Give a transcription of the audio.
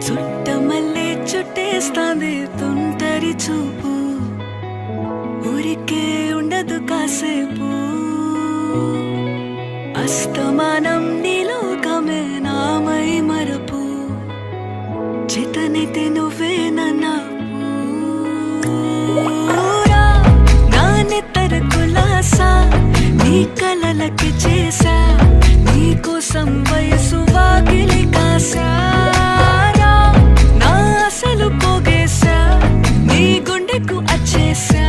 చుట్టమల్లే చుట్టేస్తాంది తుంటరి చూపు, ఊరికే ఉండదు కాసేపు. అస్తమానం నీలోకమే నామై మరపు, చేతనైతే నువ్వే నన్నా నానెత్తర కులాసా నీ కలలకి చేసా, నీ కోసం వయసు వాకిలి కాసా. నా అసలు పోగేశా, నీ గుండెకు అచ్చేసా.